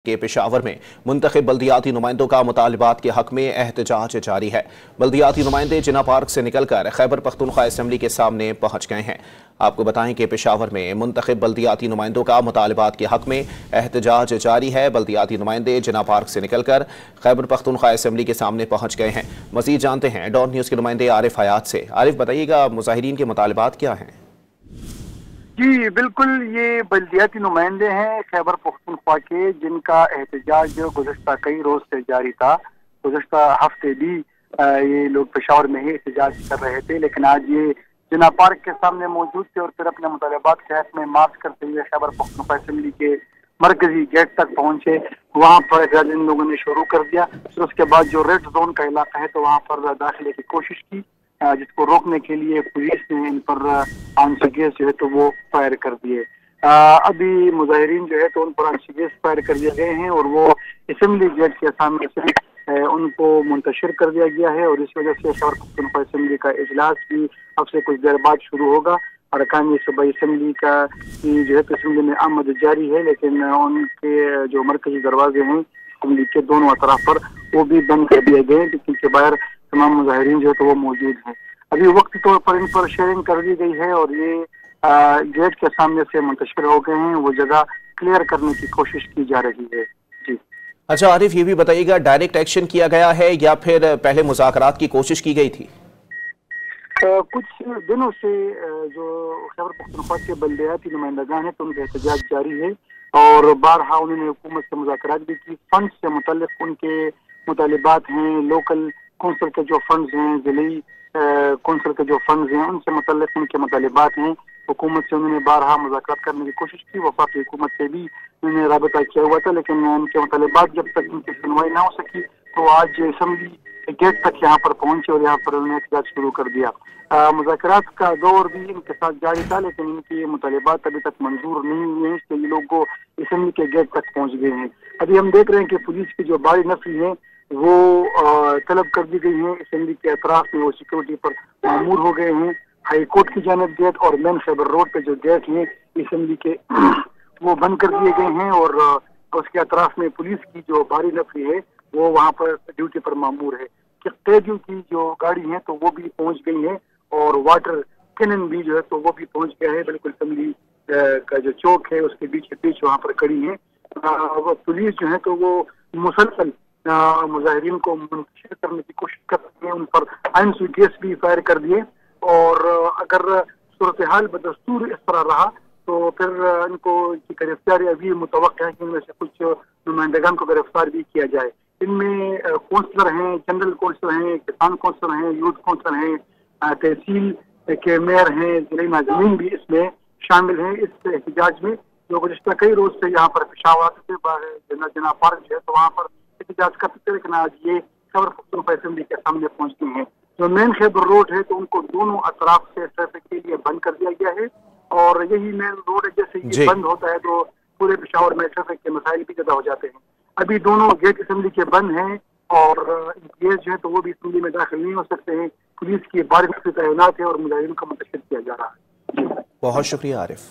کہ پشاور میں منتخب بلدیاتی نمائندوں کا مطالبات کے حق میں احتجاج جاری ہے۔ بلدیاتی نمائندے جناح پارک سے نکل کر خیبر پختونخوا اسمبلی کے سامنے پہنچ گئے ہیں۔ آپ کو بتائیں کہ پشاور میں منتخب بلدیاتی نمائندوں کا مطالبات کے حق میں احتجاج جاری ہے۔ بلدیاتی نمائندے جناح پارک سے نکل کر خیبر پختونخوا اسمبلی کے سامنے پہنچ گئے ہیں۔ مزید جانتے ہیں ڈان نیوز کے نمائندے عارف حیات سے۔ عارف، بتائیے گا مظاہرین کے مطالبات کیا ہیں؟ جی بالکل، یہ بلدیاتی نمائندے ہیں خیبر پختونخوا کے، جن کا احتجاج گزشتہ کئی روز سے جاری تھا۔ گزشتہ ہفتے بھی یہ لوگ پشاور میں ہی احتجاج کر رہے تھے، لیکن آج یہ جناح پارک کے سامنے موجود تھے اور پھر اپنے مطالبات کے حق میں مارچ کرتے ہوئے خیبر پختونخوا اسمبلی کے مرکزی گیٹ تک پہنچے۔ وہاں پر احتجاج ان لوگوں نے شروع کر دیا۔ پھر اس کے بعد جو ریڈ زون کا علاقہ ہے تو وہاں پر داخلے کی کوشش کی، جس کو روکنے کے لیے پولیس نے ان پر آنسر گیس جو ہے تو وہ فائر کر دیے۔ ابھی مظاہرین جو ہے تو ان پر آنسر گیس فائر کر دیے گئے ہیں اور وہ اسمبلی گیٹ کے سامنے سے ان کو منتشر کر دیا گیا ہے، اور اس وجہ سے خیبر پختونخوا اسمبلی کا اجلاس بھی اب سے کچھ دیر بعد شروع ہوگا۔ ارکان صوبائی اسمبلی کا جو ہے تو اسمبلی میں آمد جاری ہے، لیکن ان کے جو مرکزی دروازے ہیں اسمبلی کے دونوں اطراف پر وہ بھی بند کر دیے گئے، لیکن کے باہر تمام مظاہرین جو ہے تو وہ موجود ہیں۔ ابھی وقتی طور پر ان پر شیئرنگ کر دی گئی ہے اور یہ گیٹ کے سامنے سے منتشر ہو گئے ہیں، وہ جگہ کلیئر کرنے کی کوشش کی جا رہی ہے۔ جی اچھا عارف، یہ بھی بتائیے گا ڈائریکٹ ایکشن کیا گیا ہے یا پھر پہلے مذاکرات کی کوشش کی گئی تھی؟ کچھ دنوں سے جو خیبر پختونخوا کے بلدیاتی نمائندگان ہیں تو ان کا احتجاج جاری ہے، اور بارہا انہوں نے حکومت سے مذاکرات بھی کی۔ فنڈ سے متعلق ان کے مطالبات ہیں، لوکل کونسل کے جو فنڈز ہیں، ضلعی کونسل کے جو فنڈز ہیں، ان سے متعلق ان کے مطالبات ہیں۔ حکومت سے انہوں نے بارہا مذاکرات کرنے کی کوشش کی، وفاقی حکومت سے بھی انہوں نے رابطہ کیا ہوا تھا، لیکن ان کے مطالبات جب تک ان کی سنوائی نہ ہو سکی تو آج اسمبلی گیٹ تک یہاں پر پہنچے اور یہاں پر انہوں نے احتجاج شروع کر دیا۔ مذاکرات کا دور بھی ان کے ساتھ جاری تھا، لیکن ان کے مطالبات ابھی تک منظور نہیں ہوئے ہیں، اس لیے یہ لوگ اسمبلی کے گیٹ تک پہنچ گئے ہیں۔ ابھی ہم دیکھ رہے ہیں کہ پولیس کی جو بھاری نفری ہے وہ طلب کر دی گئی ہے، اسمبلی کے اطراف میں وہ سیکورٹی پر معمور ہو گئے ہیں۔ ہائی کورٹ کی جانب گیٹ اور مین خیبر روڈ پہ جو گیٹ ہیں اسمبلی کے وہ بند کر دیے گئے ہیں، اور اس کے اطراف میں پولیس کی جو بھاری نفری ہے وہ وہاں پر ڈیوٹی پر معمور ہے۔ قیدیوں کی جو گاڑی ہے تو وہ بھی پہنچ گئی ہے، اور واٹر کینن بھی جو ہے تو وہ بھی پہنچ گیا ہے، بالکل اسمبلی کا جو چوک ہے اس کے بیچ وہاں پر کھڑی ہے۔ پولیس جو ہے تو وہ مسلسل مظاہرین کو منتشر کرنے کی کوشش کر رہی ہے، ان پر آئنسو گیس بھی فائر کر دیے، اور اگر صورتحال بدستور اس طرح رہا تو پھر ان کو گرفتاری ابھی متوقع ہے کہ ان میں سے کچھ نمائندگان کو گرفتار بھی کیا جائے۔ ان میں کونسلر ہیں، جنرل کونسلر ہیں، کسان کونسلر ہیں، یوتھ کونسلر ہیں، تحصیل کے میئر ہیں، ضلعی ناظمین بھی اس میں شامل ہیں۔ اس احتجاج میں جو گزشتہ کئی روز سے یہاں پر پشاور سے جناح پارک جو ہے تو وہاں پر احتجاج کرتے تھے، لیکن آج یہ خیبر پختونخوا اسمبلی کے سامنے پہنچتے ہیں۔ جو مین خیبر روڈ ہے تو ان کو دونوں اطراف سے ٹریفک کے لیے بند کر دیا گیا ہے، اور یہی مین روڈ ہے، جیسے یہ بند ہوتا ہے تو پورے پشاور میں ٹریفک کے مسائل بھی پیدا ہو جاتے ہیں۔ ابھی دونوں گیٹ اسمبلی کے بند ہیں، اور گیٹ جو ہے تو وہ بھی اسمبلی میں داخل نہیں ہو سکتے ہیں۔ پولیس کی بھاری تعینات ہے اور مظاہرین کو منتشر کیا جا رہا ہے۔ بہت شکریہ عارف۔